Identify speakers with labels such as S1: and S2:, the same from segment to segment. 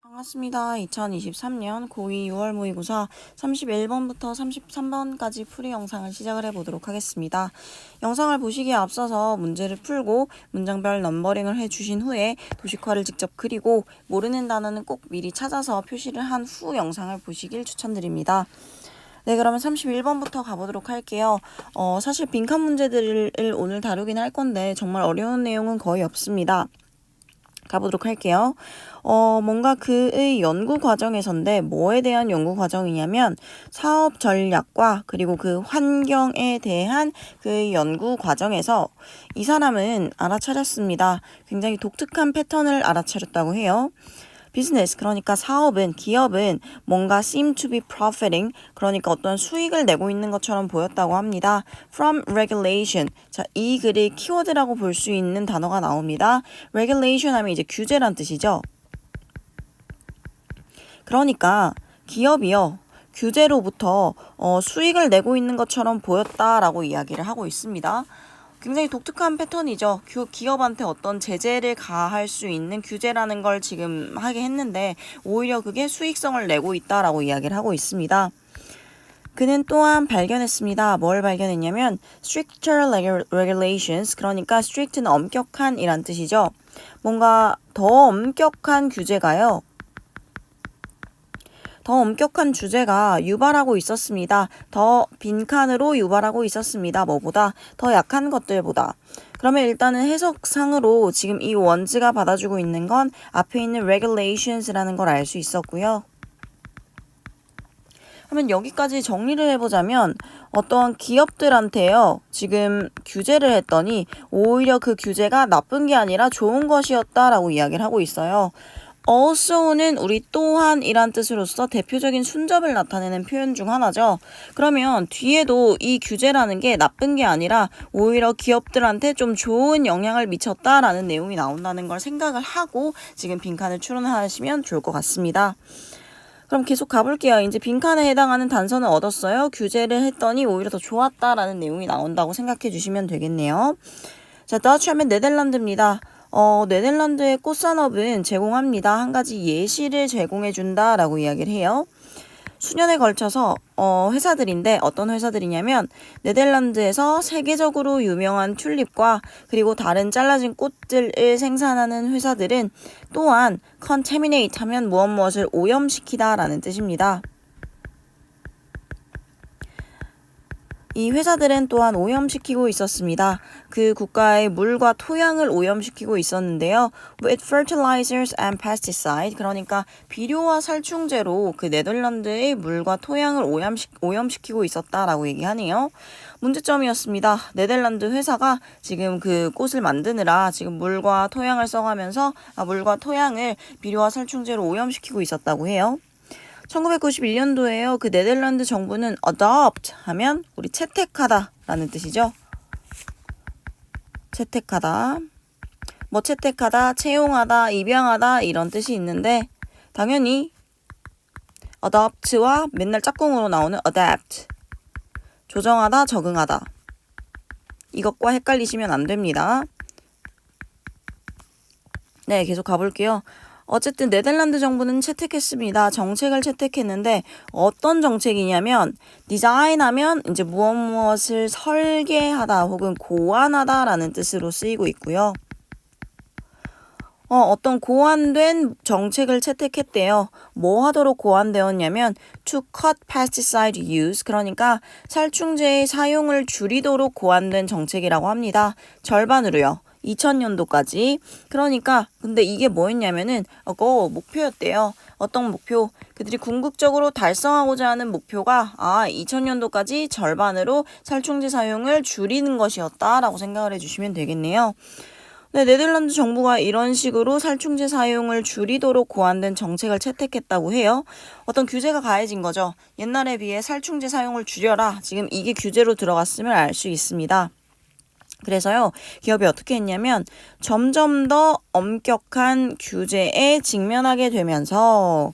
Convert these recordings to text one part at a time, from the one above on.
S1: 반갑습니다. 2023년 고2 6월 모의고사 31번부터 33번까지 풀이 영상을 시작을 해보도록 하겠습니다. 영상을 보시기에 앞서서 문제를 풀고 문장별 넘버링을 해주신 후에 도식화를 직접 그리고 모르는 단어는 꼭 미리 찾아서 표시를 한 후 영상을 보시길 추천드립니다. 네, 그러면 31번부터 가보도록 할게요. 사실 빈칸 문제들을 오늘 다루긴 할 건데 정말 어려운 내용은 거의 없습니다. 가보도록 할게요. 뭔가 그의 연구 과정에서인데 뭐에 대한 연구 과정이냐면 사업 전략과 그리고 그 환경에 대한 그의 연구 과정에서 이 사람은 알아차렸습니다. 굉장히 독특한 패턴을 알아차렸다고 해요. 비즈니스, 그러니까 사업은, 기업은 뭔가 seem to be profiting, 그러니까 어떤 수익을 내고 있는 것처럼 보였다고 합니다. From regulation. 자, 이 글의 키워드라고 볼 수 있는 단어가 나옵니다. regulation 하면 이제 규제란 뜻이죠. 그러니까 기업이요, 규제로부터 수익을 내고 있는 것처럼 보였다라고 이야기를 하고 있습니다. 굉장히 독특한 패턴이죠. 기업한테 어떤 제재를 가할 수 있는 규제라는 걸 지금 하게 했는데 오히려 그게 수익성을 내고 있다라고 이야기를 하고 있습니다. 그는 또한 발견했습니다. 뭘 발견했냐면 stricter regulations, 그러니까 strict는 엄격한 이란 뜻이죠. 뭔가 더 엄격한 규제가요, 더 엄격한 주제가 유발하고 있었습니다. 더 빈칸으로 유발하고 있었습니다. 뭐보다? 더 약한 것들보다. 그러면 일단은 해석상으로 지금 이 원즈가 받아주고 있는 건 앞에 있는 regulations라는 걸 알 수 있었고요. 그러면 여기까지 정리를 해보자면 어떠한 기업들한테요, 지금 규제를 했더니 오히려 그 규제가 나쁜 게 아니라 좋은 것이었다라고 이야기를 하고 있어요. also는 우리 또한 이란 뜻으로서 대표적인 순접을 나타내는 표현 중 하나죠. 그러면 뒤에도 이 규제라는 게 나쁜 게 아니라 오히려 기업들한테 좀 좋은 영향을 미쳤다라는 내용이 나온다는 걸 생각을 하고 지금 빈칸을 추론하시면 좋을 것 같습니다. 그럼 계속 가볼게요. 이제 빈칸에 해당하는 단서는 얻었어요. 규제를 했더니 오히려 더 좋았다라는 내용이 나온다고 생각해 주시면 되겠네요. 자, 더치 하면 네덜란드입니다. 네덜란드의 꽃산업은 제공합니다. 한 가지 예시를 제공해 준다라고 이야기를 해요. 수년에 걸쳐서 회사들인데 어떤 회사들이냐면 네덜란드에서 세계적으로 유명한 튤립과 그리고 다른 잘라진 꽃들을 생산하는 회사들은 또한 contaminate 하면 무엇을 오염시키다 라는 뜻입니다. 이 회사들은 또한 오염시키고 있었습니다. 그 국가의 물과 토양을 오염시키고 있었는데요. With fertilizers and pesticides, 그러니까 비료와 살충제로 그 네덜란드의 물과 토양을 오염시키고 있었다라고 얘기하네요. 문제점이었습니다. 네덜란드 회사가 지금 그 꽃을 만드느라 지금 물과 토양을 써가면서 물과 토양을 비료와 살충제로 오염시키고 있었다고 해요. 1991년도에요. 그 네덜란드 정부는 adopt 하면 우리 채택하다 라는 뜻이죠. 채택하다. 뭐 채택하다, 채용하다, 입양하다 이런 뜻이 있는데 당연히 adopt와 맨날 짝꿍으로 나오는 adapt. 조정하다, 적응하다. 이것과 헷갈리시면 안 됩니다. 네, 계속 가볼게요. 어쨌든 네덜란드 정부는 채택했습니다. 정책을 채택했는데 어떤 정책이냐면 디자인하면 이제 무엇을 설계하다 혹은 고안하다라는 뜻으로 쓰이고 있고요. 어떤 고안된 정책을 채택했대요. 뭐 하도록 고안되었냐면 to cut pesticide use, 그러니까 살충제의 사용을 줄이도록 고안된 정책이라고 합니다. 절반으로요. 2000년도까지. 그러니까 근데 이게 뭐였냐면은 목표였대요. 어떤 목표? 그들이 궁극적으로 달성하고자 하는 목표가 2000년도까지 절반으로 살충제 사용을 줄이는 것이었다라고 생각을 해주시면 되겠네요. 네, 네덜란드 정부가 이런 식으로 살충제 사용을 줄이도록 고안된 정책을 채택했다고 해요. 어떤 규제가 가해진 거죠. 옛날에 비해 살충제 사용을 줄여라. 지금 이게 규제로 들어갔음을 알 수 있습니다. 그래서요, 기업이 어떻게 했냐면 점점 더 엄격한 규제에 직면하게 되면서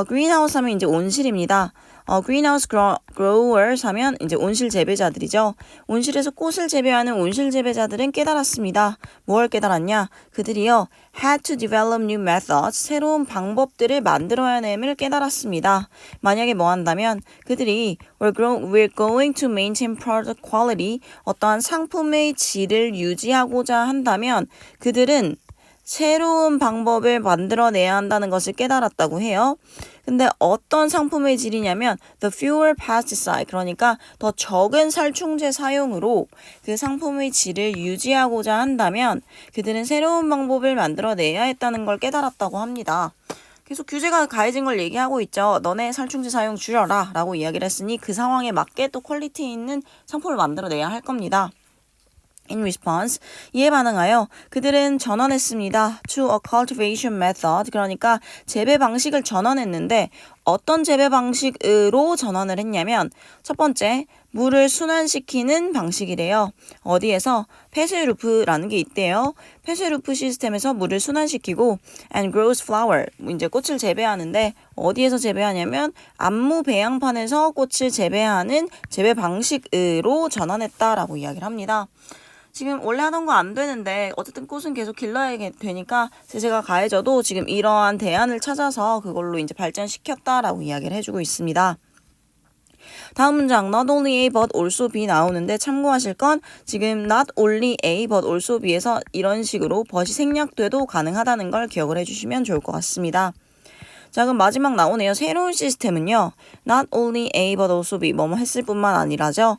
S1: 그린하우스 하면 이제 온실입니다. greenhouse growers 하면 이제 온실 재배자들이죠. 온실에서 꽃을 재배하는 온실 재배자들은 깨달았습니다. 뭘 깨달았냐? 그들이요, had to develop new methods, 새로운 방법들을 만들어야 됨을 깨달았습니다. 만약에 뭐 한다면 그들이 we're going to maintain product quality, 어떠한 상품의 질을 유지하고자 한다면 그들은 새로운 방법을 만들어내야 한다는 것을 깨달았다고 해요. 근데 어떤 상품의 질이냐면 the fewer pesticide, 그러니까 더 적은 살충제 사용으로 그 상품의 질을 유지하고자 한다면 그들은 새로운 방법을 만들어내야 했다는 걸 깨달았다고 합니다. 계속 규제가 가해진 걸 얘기하고 있죠. 너네 살충제 사용 줄여라 라고 이야기를 했으니 그 상황에 맞게 또 퀄리티 있는 상품을 만들어내야 할 겁니다. In response, 이에 반응하여 그들은 전환했습니다. To a cultivation method, 그러니까 재배 방식을 전환했는데 어떤 재배 방식으로 전환을 했냐면 첫 번째, 물을 순환시키는 방식이래요. 어디에서? 폐쇄루프라는 게 있대요. 폐쇄루프 시스템에서 물을 순환시키고 and grows flower, 이제 꽃을 재배하는데 어디에서 재배하냐면 안무 배양판에서 꽃을 재배하는 재배 방식으로 전환했다라고 이야기를 합니다. 지금 원래 하던 거 안 되는데 어쨌든 꽃은 계속 길러야 되니까 제재가 가해져도 지금 이러한 대안을 찾아서 그걸로 이제 발전시켰다라고 이야기를 해주고 있습니다. 다음 문장 not only A but also B 나오는데 참고하실 건 지금 not only A but also B에서 이런 식으로 but이 생략돼도 가능하다는 걸 기억을 해주시면 좋을 것 같습니다. 자, 그럼 마지막 나오네요. 새로운 시스템은요. Not only A but also B 뭐뭐 했을 뿐만 아니라죠.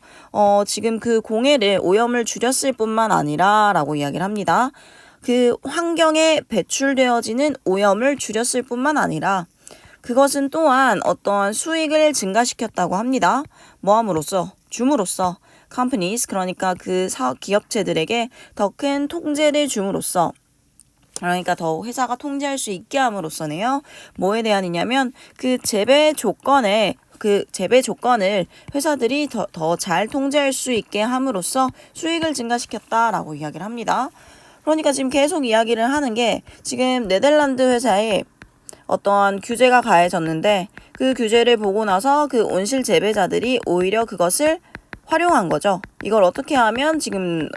S1: 지금 그 공해를 오염을 줄였을 뿐만 아니라 라고 이야기를 합니다. 그 환경에 배출되어지는 오염을 줄였을 뿐만 아니라 그것은 또한 어떠한 수익을 증가시켰다고 합니다. 뭐함으로써? 줌으로써 companies, 그러니까 그 기업체들에게 더 큰 통제를 줌으로써, 그러니까 더 회사가 통제할 수 있게 함으로써네요. 뭐에 대한이냐면 그 재배 조건을 회사들이 더 잘 통제할 수 있게 함으로써 수익을 증가시켰다라고 이야기를 합니다. 그러니까 지금 계속 이야기를 하는 게 지금 네덜란드 회사에 어떠한 규제가 가해졌는데 그 규제를 보고 나서 그 온실 재배자들이 오히려 그것을 활용한 거죠. 이걸 어떻게 하면 지금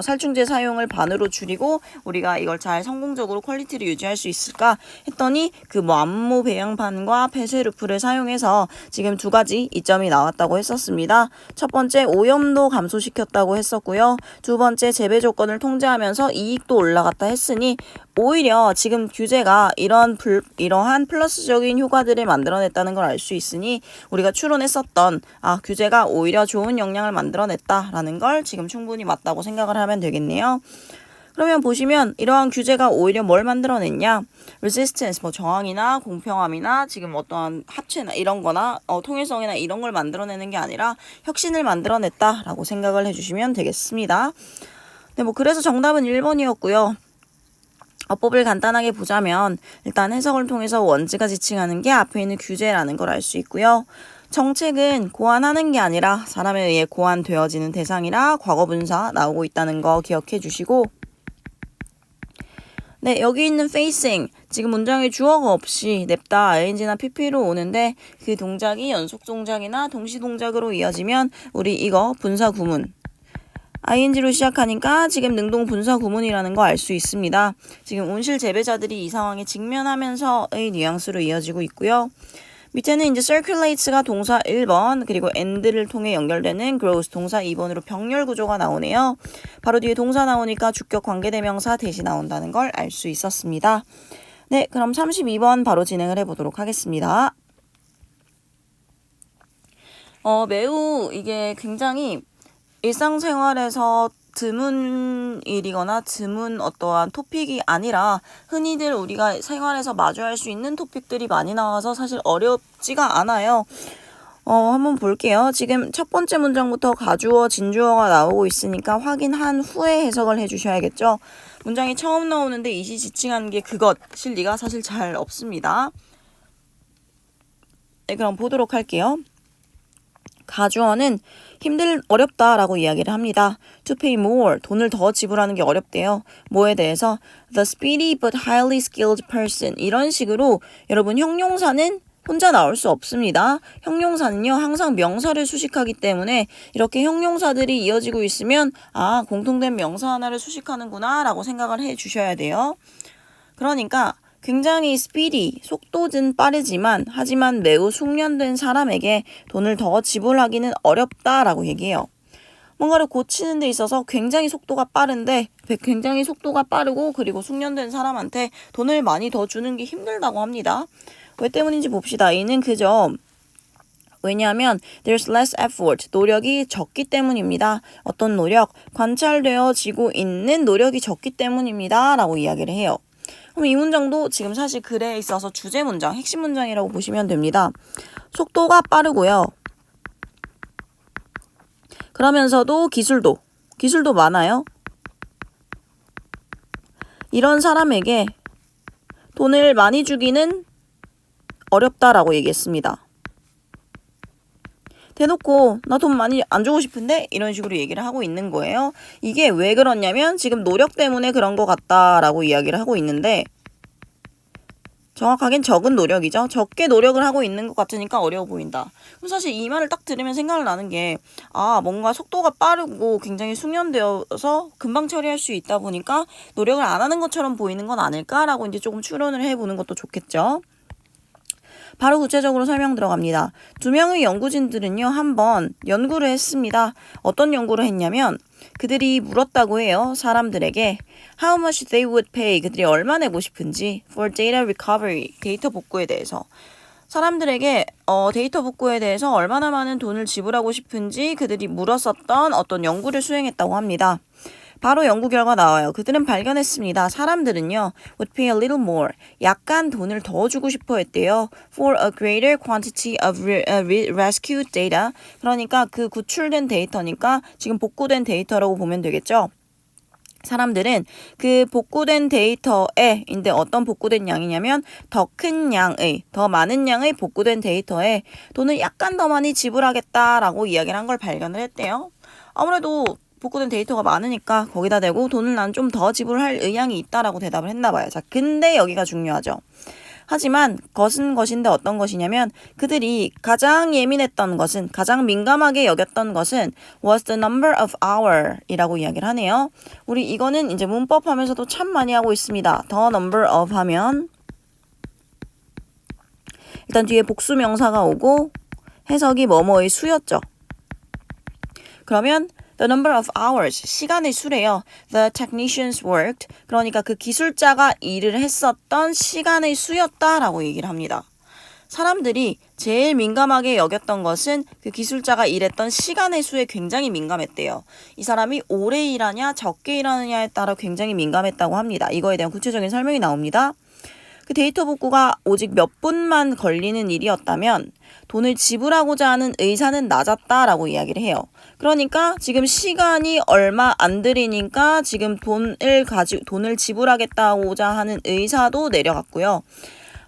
S1: 살충제 사용을 반으로 줄이고 우리가 이걸 잘 성공적으로 퀄리티를 유지할 수 있을까 했더니 그 안무 배양판과 폐쇄루프를 사용해서 지금 두 가지 이점이 나왔다고 했었습니다. 첫 번째, 오염도 감소시켰다고 했었고요. 두 번째, 재배 조건을 통제하면서 이익도 올라갔다 했으니 오히려 지금 규제가 이러한 플러스적인 효과들을 만들어냈다는 걸 알 수 있으니 우리가 추론했었던 규제가 오히려 좋은 영향을 만들어냈다라는 걸 지금 충분히 맞다고 생각을 하면 되겠네요. 그러면 보시면 이러한 규제가 오히려 뭘 만들어냈냐? resistance, 저항이나 공평함이나 지금 어떠한 합체나 이런 거나 통일성이나 이런 걸 만들어내는 게 아니라 혁신을 만들어냈다라고 생각을 해주시면 되겠습니다. 네, 그래서 정답은 1번이었고요. 어법을 간단하게 보자면 일단 해석을 통해서 원지가 지칭하는 게 앞에 있는 규제라는 걸 알 수 있고요. 정책은 고안하는 게 아니라 사람에 의해 고안되어지는 대상이라 과거분사 나오고 있다는 거 기억해 주시고, 네, 여기 있는 facing, 지금 문장에 주어가 없이 냅다 ing나 pp로 오는데 그 동작이 연속 동작이나 동시 동작으로 이어지면 우리 이거 분사 구문 ing로 시작하니까 지금 능동 분사 구문이라는 거 알 수 있습니다. 지금 온실 재배자들이 이 상황에 직면하면서의 뉘앙스로 이어지고 있고요. 밑에는 이제 circulates가 동사 1번, 그리고 and를 통해 연결되는 grows 동사 2번으로 병렬 구조가 나오네요. 바로 뒤에 동사 나오니까 주격 관계대명사 대시 나온다는 걸 알 수 있었습니다. 네, 그럼 32번 바로 진행을 해보도록 하겠습니다. 매우 이게 굉장히 일상생활에서 드문 일이거나 드문 어떠한 토픽이 아니라 흔히들 우리가 생활에서 마주할 수 있는 토픽들이 많이 나와서 사실 어렵지가 않아요. 한번 볼게요. 지금 첫 번째 문장부터 가주어, 진주어가 나오고 있으니까 확인한 후에 해석을 해주셔야겠죠. 문장이 처음 나오는데 이시 지칭하는 게 그것일 리가 사실 잘 없습니다. 네, 그럼 보도록 할게요. 가주어는 어렵다라고 이야기를 합니다. To pay more, 돈을 더 지불하는 게 어렵대요. 뭐에 대해서? The speedy but highly skilled person. 이런 식으로 여러분 형용사는 혼자 나올 수 없습니다. 형용사는요, 항상 명사를 수식하기 때문에 이렇게 형용사들이 이어지고 있으면 공통된 명사 하나를 수식하는구나 라고 생각을 해 주셔야 돼요. 그러니까 굉장히 speedy, 속도는 빠르지만 하지만 매우 숙련된 사람에게 돈을 더 지불하기는 어렵다라고 얘기해요. 뭔가를 고치는 데 있어서 굉장히 속도가 빠른데 굉장히 속도가 빠르고 그리고 숙련된 사람한테 돈을 많이 더 주는 게 힘들다고 합니다. 왜 때문인지 봅시다. 이는 그저 왜냐하면 there's less effort, 노력이 적기 때문입니다. 어떤 노력? 관찰되어지고 있는 노력이 적기 때문입니다. 라고 이야기를 해요. 그럼 이 문장도 지금 사실 글에 있어서 주제 문장, 핵심 문장이라고 보시면 됩니다. 속도가 빠르고요. 그러면서도 기술도 많아요. 이런 사람에게 돈을 많이 주기는 어렵다라고 얘기했습니다. 대놓고 나 돈 많이 안 주고 싶은데 이런 식으로 얘기를 하고 있는 거예요. 이게 왜 그러냐면 지금 노력 때문에 그런 것 같다라고 이야기를 하고 있는데 정확하긴 적은 노력이죠. 적게 노력을 하고 있는 것 같으니까 어려워 보인다. 그럼 사실 이 말을 딱 들으면 생각을 나는 게 뭔가 속도가 빠르고 굉장히 숙련되어서 금방 처리할 수 있다 보니까 노력을 안 하는 것처럼 보이는 건 아닐까라고 이제 조금 추론을 해보는 것도 좋겠죠. 바로 구체적으로 설명 들어갑니다. 2명의 연구진들은요, 한번 연구를 했습니다. 어떤 연구를 했냐면 그들이 물었다고 해요. 사람들에게 how much they would pay, 그들이 얼마 내고 싶은지 for data recovery, 데이터 복구에 대해서. 사람들에게 데이터 복구에 대해서 얼마나 많은 돈을 지불하고 싶은지 그들이 물었었던 어떤 연구를 수행했다고 합니다. 바로 연구 결과 나와요. 그들은 발견했습니다. 사람들은요, would pay a little more, 약간 돈을 더 주고 싶어 했대요. for a greater quantity of rescued data, 그러니까 그 구출된 데이터니까 지금 복구된 데이터라고 보면 되겠죠. 사람들은 그 복구된 데이터인데 어떤 복구된 양이냐면 더 큰 양의, 더 많은 양의 복구된 데이터에 돈을 약간 더 많이 지불하겠다라고 이야기를 한 걸 발견을 했대요. 아무래도 복구된 데이터가 많으니까 거기다 대고 돈을 난 좀 더 지불할 의향이 있다라고 대답을 했나 봐요. 자, 근데 여기가 중요하죠. 하지만 것인데 어떤 것이냐면 그들이 가장 예민했던 것은, 가장 민감하게 여겼던 것은 was the number of hour 이라고 이야기를 하네요. 우리 이거는 이제 문법 하면서도 참 많이 하고 있습니다. the number of 하면 일단 뒤에 복수 명사가 오고 해석이 뭐뭐의 수였죠. 그러면 the number of hours, 시간의 수래요. The technicians worked, 그러니까 그 기술자가 일을 했었던 시간의 수였다라고 얘기를 합니다. 사람들이 제일 민감하게 여겼던 것은 그 기술자가 일했던 시간의 수에 굉장히 민감했대요. 이 사람이 오래 일하냐 적게 일하느냐에 따라 굉장히 민감했다고 합니다. 이거에 대한 구체적인 설명이 나옵니다. 그 데이터 복구가 오직 몇 분만 걸리는 일이었다면 돈을 지불하고자 하는 의사는 낮았다라고 이야기를 해요. 그러니까 지금 시간이 얼마 안 들이니까 지금 돈을 지불하겠다고자 하는 의사도 내려갔고요.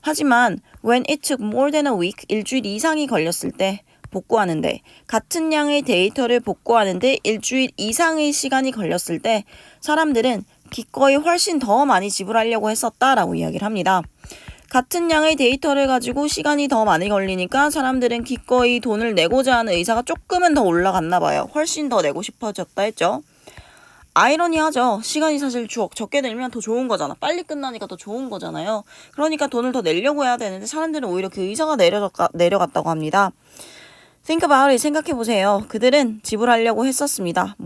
S1: 하지만 when it took more than a week, 일주일 이상이 걸렸을 때 복구하는데, 같은 양의 데이터를 복구하는데 일주일 이상의 시간이 걸렸을 때 사람들은 기꺼이 훨씬 더 많이 지불하려고 했었다라고 이야기를 합니다. 같은 양의 데이터를 가지고 시간이 더 많이 걸리니까 사람들은 기꺼이 돈을 내고자 하는 의사가 조금은 더 올라갔나 봐요. 훨씬 더 내고 싶어졌다 했죠. 아이러니하죠. 시간이 사실 적게 들면 더 좋은 거잖아. 빨리 끝나니까 더 좋은 거잖아요. 그러니까 돈을 더 내려고 해야 되는데 사람들은 오히려 그 의사가 내려갔다고 합니다. Think about it. 생각해보세요. 그들은 지불하려고 했었습니다.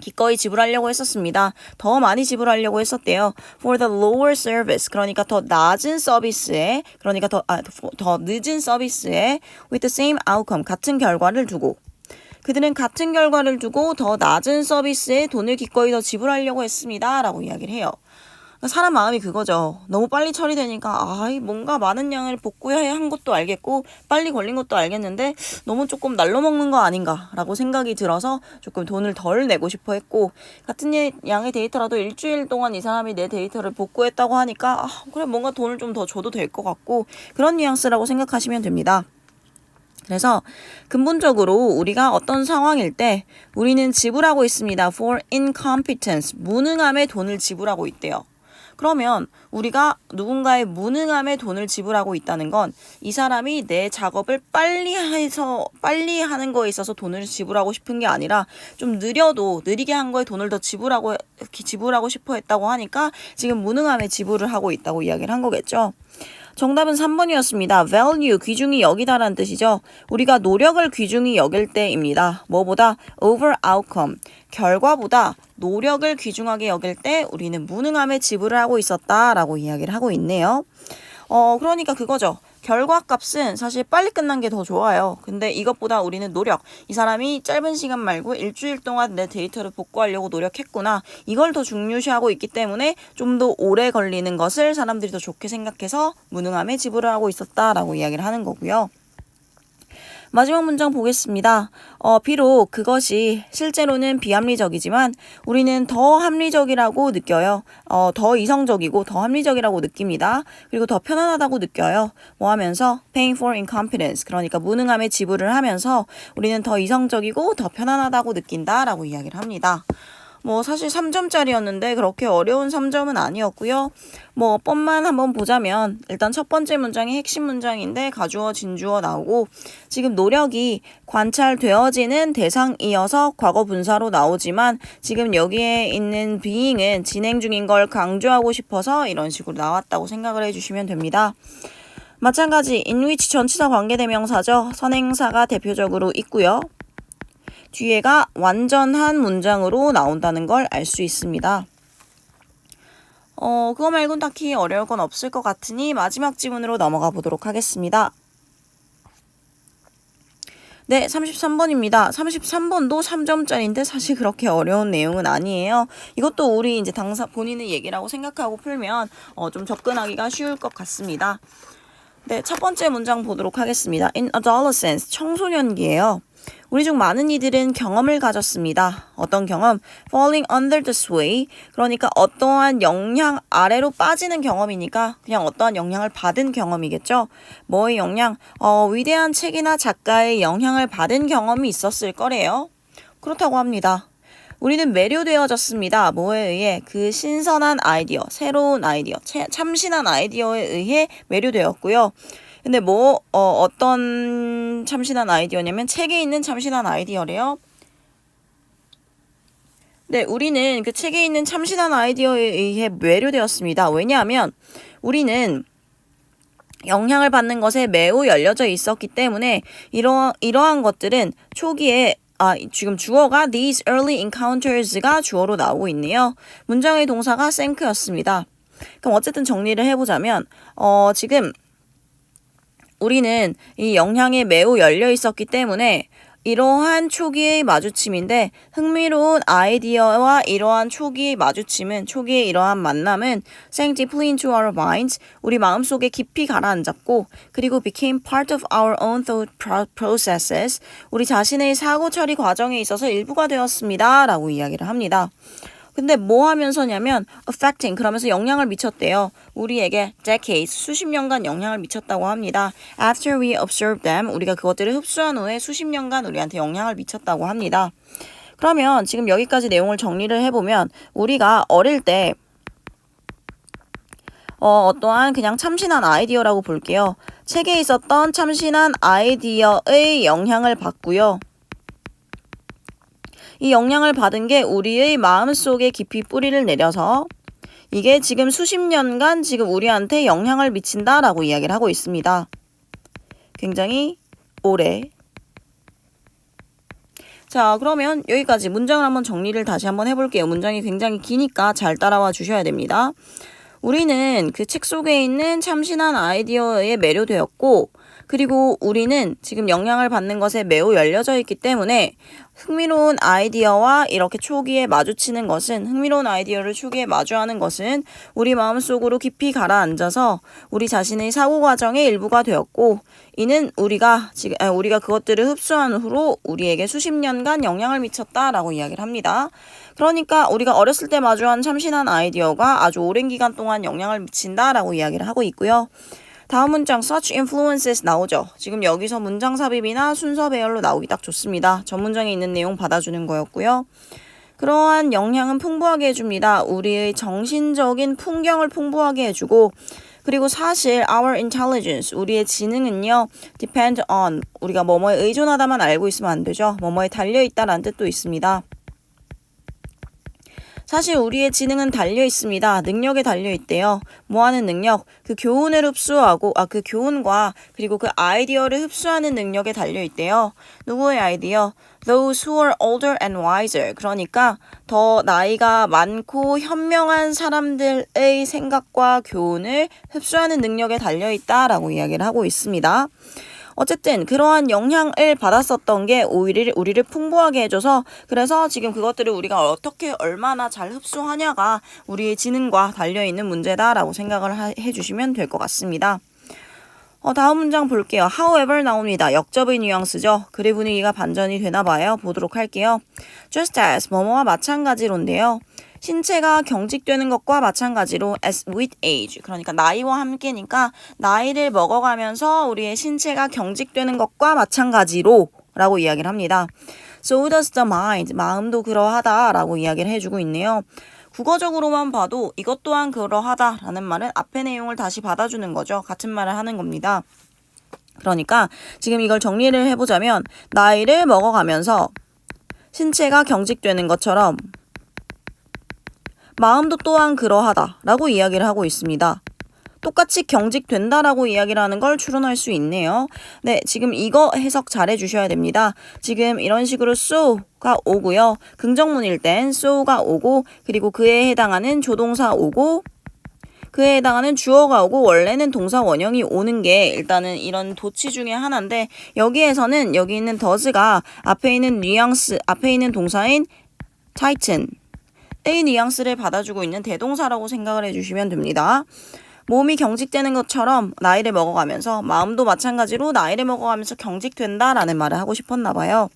S1: 기꺼이 지불하려고 했었습니다. 더 많이 지불하려고 했었대요. For the lower service, 그러니까 더 낮은 서비스에, 그러니까 더 늦은 서비스에 with the same outcome, 같은 결과를 두고. 그들은 같은 결과를 두고 더 낮은 서비스에 돈을 기꺼이 더 지불하려고 했습니다. 라고 이야기를 해요. 사람 마음이 그거죠. 너무 빨리 처리되니까 뭔가 많은 양을 복구해야 한 것도 알겠고 빨리 걸린 것도 알겠는데 너무 조금 날로 먹는 거 아닌가 라고 생각이 들어서 조금 돈을 덜 내고 싶어 했고, 같은 양의 데이터라도 일주일 동안 이 사람이 내 데이터를 복구했다고 하니까 그래 뭔가 돈을 좀 더 줘도 될 것 같고, 그런 뉘앙스라고 생각하시면 됩니다. 그래서 근본적으로 우리가 어떤 상황일 때 우리는 지불하고 있습니다. For incompetence, 무능함에 돈을 지불하고 있대요. 그러면 우리가 누군가의 무능함에 돈을 지불하고 있다는 건 이 사람이 내 작업을 빨리 하는 거에 있어서 돈을 지불하고 싶은 게 아니라 좀 느리게 한 거에 돈을 더 지불하고 싶어 했다고 하니까 지금 무능함에 지불을 하고 있다고 이야기를 한 거겠죠. 정답은 3번이었습니다. value, 귀중히 여기다라는 뜻이죠. 우리가 노력을 귀중히 여길 때입니다. 뭐보다? over outcome, 결과보다 노력을 귀중하게 여길 때 우리는 무능함에 지불을 하고 있었다라고 이야기를 하고 있네요. 그러니까 그거죠. 결과값은 사실 빨리 끝난 게 더 좋아요. 근데 이것보다 우리는 노력, 이 사람이 짧은 시간 말고 일주일 동안 내 데이터를 복구하려고 노력했구나. 이걸 더 중요시하고 있기 때문에 좀 더 오래 걸리는 것을 사람들이 더 좋게 생각해서 무능함에 지불을 하고 있었다라고 이야기를 하는 거고요. 마지막 문장 보겠습니다. 비록 그것이 실제로는 비합리적이지만 우리는 더 합리적이라고 느껴요. 더 이성적이고 더 합리적이라고 느낍니다. 그리고 더 편안하다고 느껴요. 뭐 하면서? paying for incompetence. 그러니까 무능함에 지불을 하면서 우리는 더 이성적이고 더 편안하다고 느낀다라고 이야기를 합니다. 뭐 사실 3점짜리였는데 그렇게 어려운 3점은 아니었고요. 뭐 뻔만 한번 보자면 일단 첫 번째 문장이 핵심 문장인데 가주어 진주어 나오고 지금 노력이 관찰되어지는 대상이어서 과거 분사로 나오지만 지금 여기에 있는 being은 진행 중인 걸 강조하고 싶어서 이런 식으로 나왔다고 생각을 해주시면 됩니다. 마찬가지 in which 전치사 관계대명사죠. 선행사가 대표적으로 있고요. 뒤에가 완전한 문장으로 나온다는 걸 알 수 있습니다. 그거 말고는 딱히 어려울 건 없을 것 같으니 마지막 지문으로 넘어가 보도록 하겠습니다. 네, 33번입니다. 33번도 3점짜리인데 사실 그렇게 어려운 내용은 아니에요. 이것도 우리 이제 당사 본인의 얘기라고 생각하고 풀면 좀 접근하기가 쉬울 것 같습니다. 네, 첫 번째 문장 보도록 하겠습니다. In adolescence, 청소년기예요. 우리 중 많은 이들은 경험을 가졌습니다. 어떤 경험? Falling under the sway. 그러니까 어떠한 영향 아래로 빠지는 경험이니까 그냥 어떠한 영향을 받은 경험이겠죠. 뭐의 영향? 위대한 책이나 작가의 영향을 받은 경험이 있었을 거래요. 그렇다고 합니다. 우리는 매료되어졌습니다. 뭐에 의해? 그 신선한 아이디어, 새로운 아이디어, 참신한 아이디어에 의해 매료되었고요. 근데 어떤 참신한 아이디어냐면 책에 있는 참신한 아이디어래요. 네, 우리는 그 책에 있는 참신한 아이디어에 의해 매료되었습니다. 왜냐하면 우리는 영향을 받는 것에 매우 열려져 있었기 때문에 이러한 것들은 초기에 지금 주어가 these early encounters가 주어로 나오고 있네요. 문장의 동사가 think였습니다. 그럼 어쨌든 정리를 해보자면 지금 우리는 이 영향에 매우 열려 있었기 때문에 이러한 초기의 마주침인데 흥미로운 아이디어와 이러한 초기의 마주침은 초기의 이러한 만남은 sank deeply into our minds 우리 마음속에 깊이 가라앉았고 그리고 became part of our own thought processes 우리 자신의 사고 처리 과정에 있어서 일부가 되었습니다 라고 이야기를 합니다. 근데 뭐 하면서냐면 affecting 그러면서 영향을 미쳤대요. 우리에게 decades 수십 년간 영향을 미쳤다고 합니다. After we observed them 우리가 그것들을 흡수한 후에 수십 년간 우리한테 영향을 미쳤다고 합니다. 그러면 지금 여기까지 내용을 정리를 해보면 우리가 어릴 때 어떠한 그냥 참신한 아이디어라고 볼게요. 책에 있었던 참신한 아이디어의 영향을 받고요. 이 영향을 받은 게 우리의 마음속에 깊이 뿌리를 내려서 이게 지금 수십 년간 지금 우리한테 영향을 미친다라고 이야기를 하고 있습니다. 굉장히 오래. 자, 그러면 여기까지 문장을 한번 정리를 다시 한번 해볼게요. 문장이 굉장히 기니까 잘 따라와 주셔야 됩니다. 우리는 그 책 속에 있는 참신한 아이디어에 매료되었고 그리고 우리는 지금 영향을 받는 것에 매우 열려져 있기 때문에 흥미로운 아이디어와 이렇게 초기에 마주치는 것은 흥미로운 아이디어를 초기에 마주하는 것은 우리 마음속으로 깊이 가라앉아서 우리 자신의 사고 과정의 일부가 되었고 이는 우리가 그것들을 흡수한 후로 우리에게 수십 년간 영향을 미쳤다라고 이야기를 합니다. 그러니까 우리가 어렸을 때 마주한 참신한 아이디어가 아주 오랜 기간 동안 영향을 미친다라고 이야기를 하고 있고요. 다음 문장 such influences 나오죠. 지금 여기서 문장 삽입이나 순서 배열로 나오기 딱 좋습니다. 전 문장에 있는 내용 받아주는 거였고요. 그러한 영향은 풍부하게 해줍니다. 우리의 정신적인 풍경을 풍부하게 해주고 그리고 사실 our intelligence, 우리의 지능은요 depend on, 우리가 뭐뭐에 의존하다만 알고 있으면 안 되죠. 뭐뭐에 달려있다라는 뜻도 있습니다. 사실 우리의 지능은 달려 있습니다. 능력에 달려 있대요. 뭐 하는 능력? 그 교훈을 흡수하고, 그 교훈과 그리고 그 아이디어를 흡수하는 능력에 달려 있대요. 누구의 아이디어? Those who are older and wiser. 그러니까 더 나이가 많고 현명한 사람들의 생각과 교훈을 흡수하는 능력에 달려 있다라고 이야기를 하고 있습니다. 어쨌든 그러한 영향을 받았었던 게 오히려 우리를 풍부하게 해줘서 그래서 지금 그것들을 우리가 어떻게 얼마나 잘 흡수하냐가 우리의 지능과 달려있는 문제다라고 생각을 해주시면 될 것 같습니다. 다음 문장 볼게요. However 나옵니다. 역접의 뉘앙스죠. 글의 분위기가 반전이 되나봐요. 보도록 할게요. Just as 뭐뭐와 마찬가지로인데요. 신체가 경직되는 것과 마찬가지로 as with age, 그러니까 나이와 함께니까 나이를 먹어가면서 우리의 신체가 경직되는 것과 마찬가지로 라고 이야기를 합니다. So does the mind, 마음도 그러하다 라고 이야기를 해주고 있네요. 국어적으로만 봐도 이것 또한 그러하다 라는 말은 앞의 내용을 다시 받아주는 거죠. 같은 말을 하는 겁니다. 그러니까 지금 이걸 정리를 해보자면 나이를 먹어가면서 신체가 경직되는 것처럼 마음도 또한 그러하다 라고 이야기를 하고 있습니다. 똑같이 경직된다라고 이야기를 하는 걸 추론할 수 있네요. 네, 지금 이거 해석 잘 해주셔야 됩니다. 지금 이런 식으로 so가 오고요. 긍정문일 땐 so가 오고 그리고 그에 해당하는 조동사 오고 그에 해당하는 주어가 오고 원래는 동사 원형이 오는 게 일단은 이런 도치 중에 하나인데 여기에서는 여기 있는 does가 앞에 있는 뉘앙스, 앞에 있는 동사인 tighten 의 뉘앙스를 받아주고 있는 대동사라고 생각을 해주시면 됩니다. 몸이 경직되는 것처럼 나이를 먹어가면서 마음도 마찬가지로 나이를 먹어가면서 경직된다라는 말을 하고 싶었나 봐요.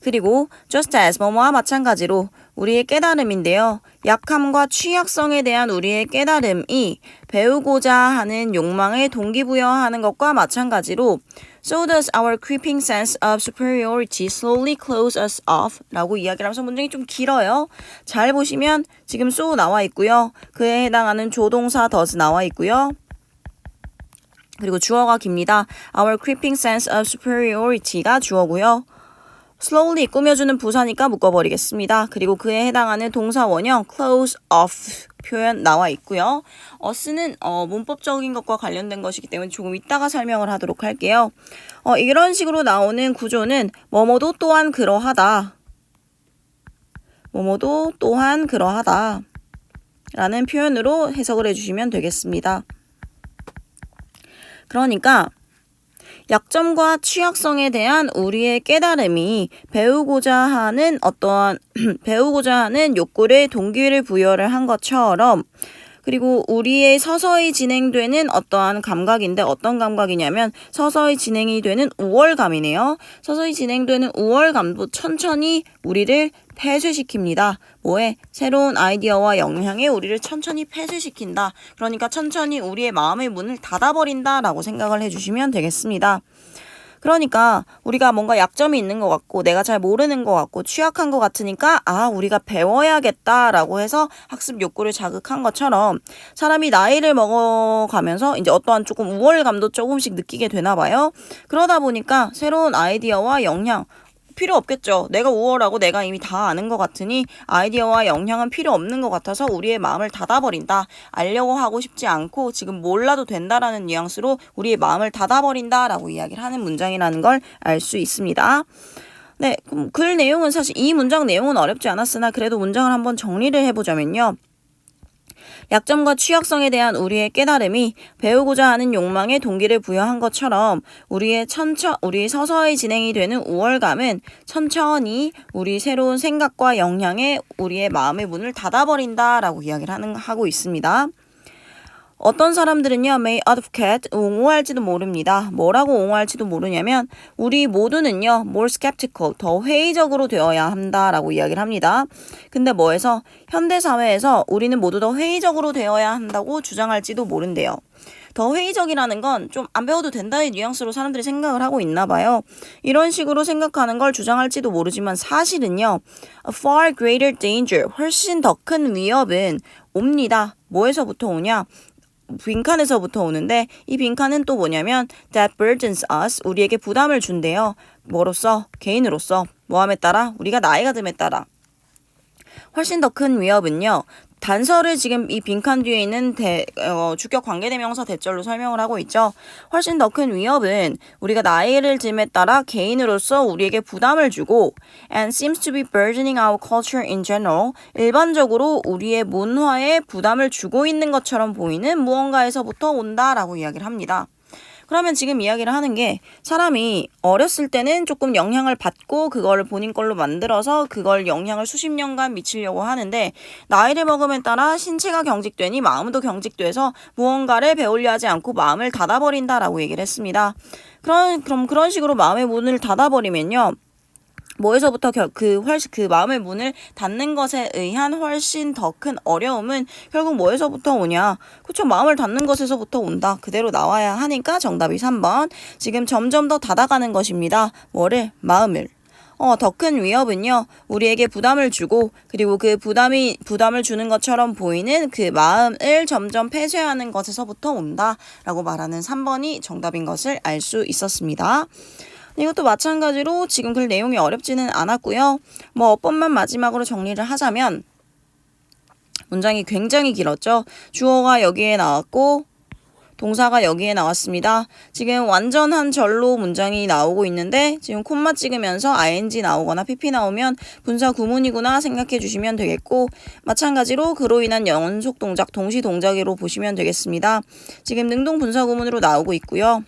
S1: 그리고 just as 뭐뭐와 마찬가지로 우리의 깨달음인데요. 약함과 취약성에 대한 우리의 깨달음이 배우고자 하는 욕망을 동기부여하는 것과 마찬가지로 So does our creeping sense of superiority slowly close us off 라고 이야기를 하면서 문장이 좀 길어요. 잘 보시면 지금 so 나와 있고요. 그에 해당하는 조동사 does 나와 있고요. 그리고 주어가 깁니다. Our creeping sense of superiority가 주어고요. slowly 꾸며주는 부사니까 묶어버리겠습니다. 그리고 그에 해당하는 동사 원형 close off 표현 나와 있고요. us는 문법적인 것과 관련된 것이기 때문에 조금 이따가 설명을 하도록 할게요. 이런 식으로 나오는 구조는 뭐뭐도 또한 그러하다. 뭐뭐도 또한 그러하다. 라는 표현으로 해석을 해주시면 되겠습니다. 그러니까 약점과 취약성에 대한 우리의 깨달음이 배우고자 하는 욕구를 동기를 부여를 한 것처럼 그리고 우리의 서서히 진행되는 어떠한 감각인데 어떤 감각이냐면 서서히 진행이 되는 우월감이네요. 서서히 진행되는 우월감도 천천히 우리를 폐쇄시킵니다. 뭐에? 새로운 아이디어와 영향에 우리를 천천히 폐쇄시킨다. 그러니까 천천히 우리의 마음의 문을 닫아버린다 라고 생각을 해주시면 되겠습니다. 그러니까 우리가 뭔가 약점이 있는 것 같고 내가 잘 모르는 것 같고 취약한 것 같으니까 우리가 배워야겠다라고 해서 학습 욕구를 자극한 것처럼 사람이 나이를 먹어가면서 이제 어떠한 조금 우월감도 조금씩 느끼게 되나 봐요. 그러다 보니까 새로운 아이디어와 영향 필요 없겠죠. 내가 우월하고 내가 이미 다 아는 것 같으니 아이디어와 영향은 필요 없는 것 같아서 우리의 마음을 닫아버린다. 알려고 하고 싶지 않고 지금 몰라도 된다라는 뉘앙스로 우리의 마음을 닫아버린다라고 이야기를 하는 문장이라는 걸 알 수 있습니다. 네, 그럼 글 내용은 사실 이 문장 내용은 어렵지 않았으나 그래도 문장을 한번 정리를 해보자면요. 약점과 취약성에 대한 우리의 깨달음이 배우고자 하는 욕망에 동기를 부여한 것처럼 우리의 서서히 진행이 되는 우월감은 천천히 우리 새로운 생각과 영향에 우리의 마음의 문을 닫아버린다라고 이야기를 하고 있습니다. 어떤 사람들은요, may advocate, 옹호할지도 모릅니다. 뭐라고 옹호할지도 모르냐면 우리 모두는요, more skeptical, 더 회의적으로 되어야 한다라고 이야기를 합니다. 근데 뭐해서 현대사회에서 우리는 모두 더 회의적으로 되어야 한다고 주장할지도 모른대요. 더 회의적이라는 건 좀 안 배워도 된다는 뉘앙스로 사람들이 생각을 하고 있나 봐요. 이런 식으로 생각하는 걸 주장할지도 모르지만 사실은요. A far greater danger, 훨씬 더 큰 위협은 옵니다. 뭐에서부터 오냐? 빈칸에서부터 오는데 이 빈칸은 또 뭐냐면 that burdens us, 우리에게 부담을 준대요. 뭐로써? 개인으로서. 뭐함에 따라? 우리가 나이가 듦에 따라. 훨씬 더 큰 위협은요. 단서를 지금 이 빈칸 뒤에 있는 주격 관계대명사 대절로 설명을 하고 있죠. 훨씬 더 큰 위협은 우리가 나이를 듦에 따라 개인으로서 우리에게 부담을 주고 and seems to be burdening our culture in general, 일반적으로 우리의 문화에 부담을 주고 있는 것처럼 보이는 무언가에서부터 온다라고 이야기를 합니다. 그러면 지금 이야기를 하는 게 사람이 어렸을 때는 조금 영향을 받고 그걸 본인 걸로 만들어서 그걸 영향을 수십 년간 미치려고 하는데 나이를 먹음에 따라 신체가 경직되니 마음도 경직돼서 무언가를 배우려 하지 않고 마음을 닫아버린다라고 얘기를 했습니다. 그럼 그런 식으로 마음의 문을 닫아버리면요. 뭐에서부터 그 마음의 문을 닫는 것에 의한 훨씬 더 큰 어려움은 결국 뭐에서부터 오냐? 그쵸, 마음을 닫는 것에서부터 온다. 그대로 나와야 하니까 정답이 3번. 지금 점점 더 닫아가는 것입니다. 뭐를? 마음을. 더 큰 위협은요, 우리에게 부담을 주고, 그리고 그 부담을 주는 것처럼 보이는 그 마음을 점점 폐쇄하는 것에서부터 온다. 라고 말하는 3번이 정답인 것을 알 수 있었습니다. 이것도 마찬가지로 지금 글 내용이 어렵지는 않았고요. 어법만 마지막으로 정리를 하자면 문장이 굉장히 길었죠. 주어가 여기에 나왔고 동사가 여기에 나왔습니다. 지금 완전한 절로 문장이 나오고 있는데 지금 콤마 찍으면서 ing 나오거나 pp 나오면 분사 구문이구나 생각해 주시면 되겠고, 마찬가지로 그로 인한 연속 동작 동시 동작으로 보시면 되겠습니다. 지금 능동 분사 구문으로 나오고 있고요.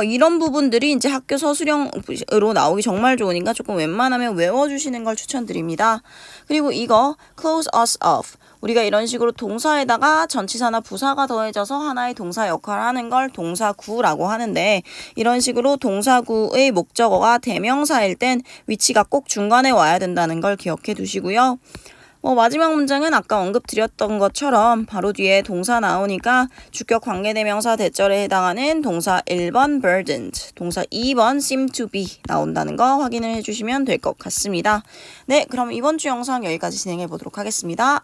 S1: 이런 부분들이 이제 학교 서술형으로 나오기 정말 좋으니까 조금 웬만하면 외워주시는 걸 추천드립니다. 그리고 이거 close us off, 우리가 이런 식으로 동사에다가 전치사나 부사가 더해져서 하나의 동사 역할을 하는 걸 동사구라고 하는데, 이런 식으로 동사구의 목적어가 대명사일 땐 위치가 꼭 중간에 와야 된다는 걸 기억해 두시고요. 마지막 문장은 아까 언급드렸던 것처럼 바로 뒤에 동사 나오니까 주격 관계대명사 대절에 해당하는 동사 1번 burdened, 동사 2번 seem to be 나온다는 거 확인을 해주시면 될 것 같습니다. 네, 그럼 이번 주 영상 여기까지 진행해 보도록 하겠습니다.